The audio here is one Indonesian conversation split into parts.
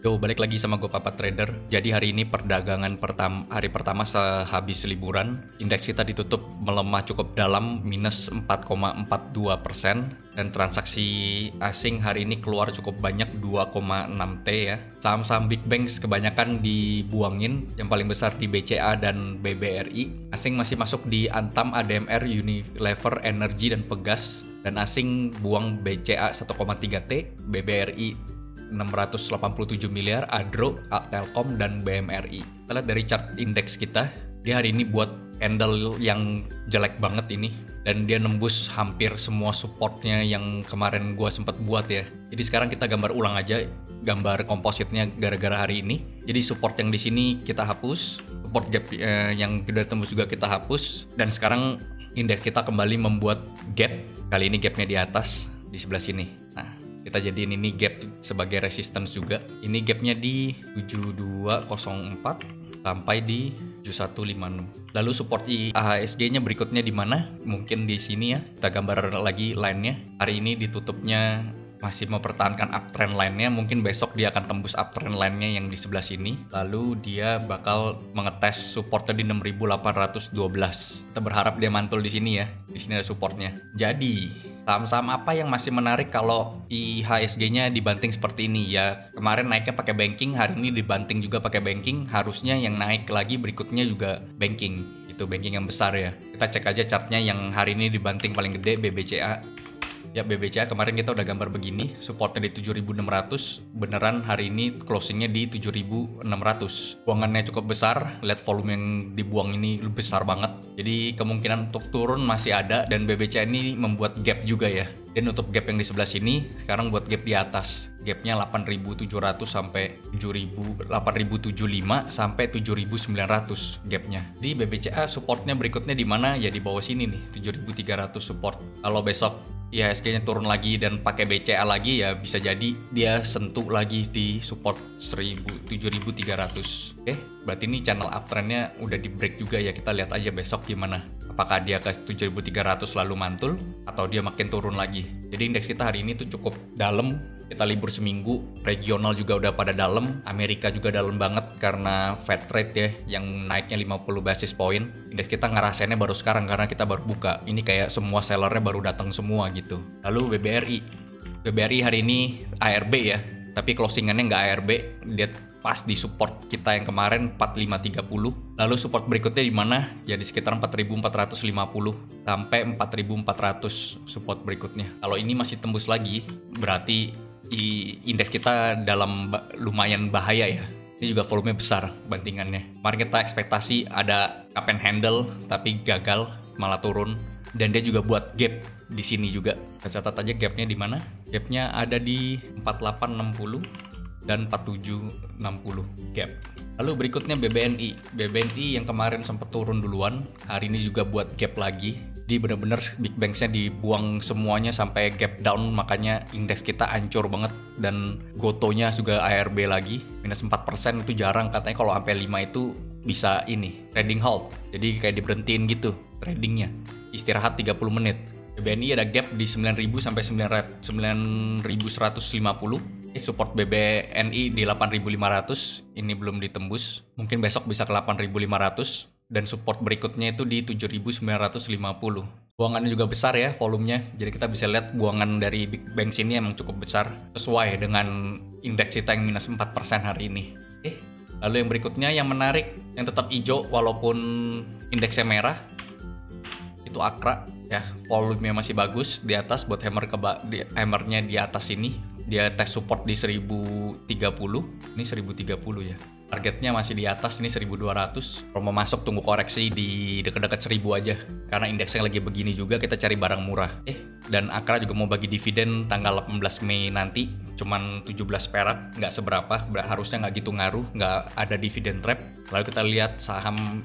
Yo, balik lagi sama gue Papa Trader. Jadi hari ini perdagangan hari pertama sehabis liburan, indeks kita ditutup melemah cukup dalam minus 4,42% dan transaksi asing hari ini keluar cukup banyak 2,6 T ya. Saham-saham big banks kebanyakan dibuangin, yang paling besar di BCA dan BBRI. Asing masih masuk di Antam, ADMR, Unilever, Energi dan Pegas, dan asing buang BCA 1,3 T, BBRI 687 miliar, Adro, Telkom, dan BMRI. Kita lihat dari chart indeks kita, dia hari ini buat candle yang jelek banget ini, dan dia nembus hampir semua supportnya yang kemarin gua sempat buat ya. Jadi sekarang kita gambar ulang aja gambar kompositnya gara-gara hari ini. Jadi support yang di sini kita hapus, support gap yang udah tembus juga kita hapus, dan sekarang indeks kita kembali membuat gap. Kali ini gapnya di atas di sebelah sini. Nah, kita jadiin ini gap sebagai resistance juga. Ini gapnya di 7204 sampai di 7156. Lalu support IHSG-nya berikutnya di mana? Mungkin di sini ya. Kita gambar lagi line-nya. Hari ini ditutupnya masih mempertahankan uptrend line-nya. Mungkin besok dia akan tembus uptrend line-nya yang di sebelah sini. Lalu dia bakal mengetes supportnya di 6812. Kita berharap dia mantul di sini ya. Di sini ada supportnya. Jadi saham-saham apa yang masih menarik kalau IHSG-nya dibanting seperti ini ya? Kemarin naiknya pakai banking, hari ini dibanting juga pakai banking. Harusnya yang naik lagi berikutnya juga banking. Itu banking yang besar ya. Kita cek aja chartnya yang hari ini dibanting paling gede BBCA. Ya, BBCA kemarin kita udah gambar begini, supportnya di 7.600, beneran hari ini closingnya di 7.600. Buangannya cukup besar, lihat volume yang dibuang ini besar banget. Jadi kemungkinan untuk turun masih ada, dan BBCA ini membuat gap juga ya. Dia nutup gap yang di sebelah sini, sekarang buat gap di atas. Gapnya 8.700 sampai 8.075 sampai 7.900 gapnya. Di BBCA supportnya berikutnya di mana? Ya di bawah sini nih, 7.300 support. Kalau besok IHSG-nya turun lagi dan pakai BCA lagi ya bisa jadi dia sentuh lagi di support 7.300. Oke, berarti ini channel uptrend-nya udah di break juga ya. Kita lihat aja besok gimana. Apakah dia ke 7.300 lalu mantul atau dia makin turun lagi. Jadi indeks kita hari ini tuh cukup dalam. Kita libur seminggu, regional juga udah pada dalam, Amerika juga dalam banget karena Fed rate ya yang naiknya 50 basis point. Indeks kita ngerasainnya baru sekarang karena kita baru buka. Ini kayak semua sellernya baru datang semua gitu. Lalu BBRI hari ini ARB ya, tapi closingannya nggak ARB, dia pas di support kita yang kemarin 4530. Lalu support berikutnya di mana? Ya di sekitar 4450 sampai 4400 support berikutnya. Kalau ini masih tembus lagi, berarti indeks kita dalam lumayan bahaya ya. Ini juga volume besar bandingannya. Kemarin kita ekspektasi ada cup and handle tapi gagal, malah turun. Dan dia juga buat gap di sini juga. Kita catat aja gapnya di mana? Gapnya ada di 4860 dan 4760 gap. Lalu berikutnya BBNI. BBNI yang kemarin sempat turun duluan, hari ini juga buat gap lagi. Di benar-benar big banks-nya dibuang semuanya sampai gap down, makanya indeks kita hancur banget. Dan gotonya juga ARB lagi minus 4%, itu jarang, katanya kalau sampai 5 itu bisa ini trading halt, jadi kayak diberhentiin gitu tradingnya, istirahat 30 menit. BBNI ada gap di 9.000 sampai 9.150. Support BBNI di 8.500, ini belum ditembus, mungkin besok bisa ke 8.500. Dan support berikutnya itu di 7.950. Buangannya juga besar ya volumenya, jadi kita bisa lihat buangan dari big banks ini emang cukup besar, sesuai dengan indeks kita yang minus 4% hari ini. Lalu yang berikutnya yang menarik, yang tetap hijau walaupun indeksnya merah, itu Akra ya, volumenya masih bagus di atas buat hammernya di atas ini. Dia tes support di 1030, ini 1030 ya. Targetnya masih di atas, ini 1200. Kalau mau masuk tunggu koreksi di dekat-dekat 1000 aja. Karena indeksnya lagi begini juga, kita cari barang murah. Dan Akra juga mau bagi dividen tanggal 18 Mei nanti. Cuman 17 perak, nggak seberapa. Harusnya nggak gitu ngaruh, nggak ada dividen trap. Lalu kita lihat saham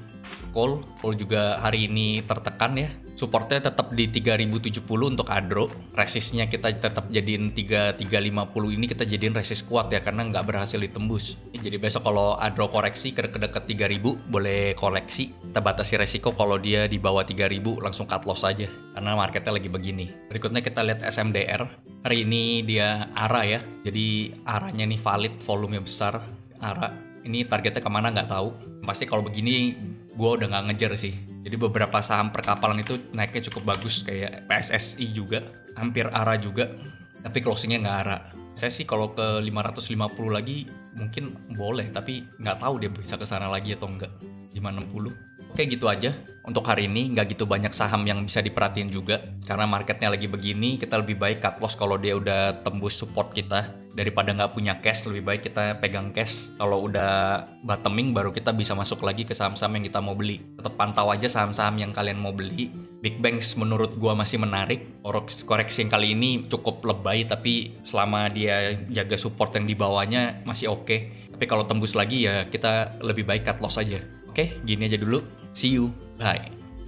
Call juga hari ini tertekan ya. Supportnya tetap di 3070 untuk Adro. Resistnya kita tetap jadiin 3350 ini kita jadiin resist kuat ya karena nggak berhasil ditembus. Jadi besok kalau Adro koreksi ke deket 3000 boleh koleksi. Kita batasi resiko kalau dia di bawah 3000 langsung cut loss aja karena marketnya lagi begini. Berikutnya kita lihat SMDR. Hari ini dia ARA ya. Jadi ARA-nya nih valid, volume besar. ARA ini targetnya kemana nggak tahu. Pasti kalau begini gue udah nggak ngejar sih. Jadi beberapa saham perkapalan itu naiknya cukup bagus kayak PSSI juga, hampir ARA juga, tapi closingnya nggak ARA. Saya sih kalau ke 550 lagi mungkin boleh, tapi nggak tahu dia bisa ke sana lagi atau enggak. 560. Oke gitu aja untuk hari ini, nggak gitu banyak saham yang bisa diperhatiin juga karena marketnya lagi begini. Kita lebih baik cut loss kalau dia udah tembus support kita daripada nggak punya cash. Lebih baik kita pegang cash, kalau udah bottoming baru kita bisa masuk lagi ke saham-saham yang kita mau beli. Tetap pantau aja saham-saham yang kalian mau beli. Big Banks menurut gua masih menarik. Koreksi yang kali ini cukup lebay, tapi selama dia jaga support yang di bawahnya masih oke. Tapi kalau tembus lagi ya kita lebih baik cut loss aja. Oke, gini aja dulu. See you. Bye.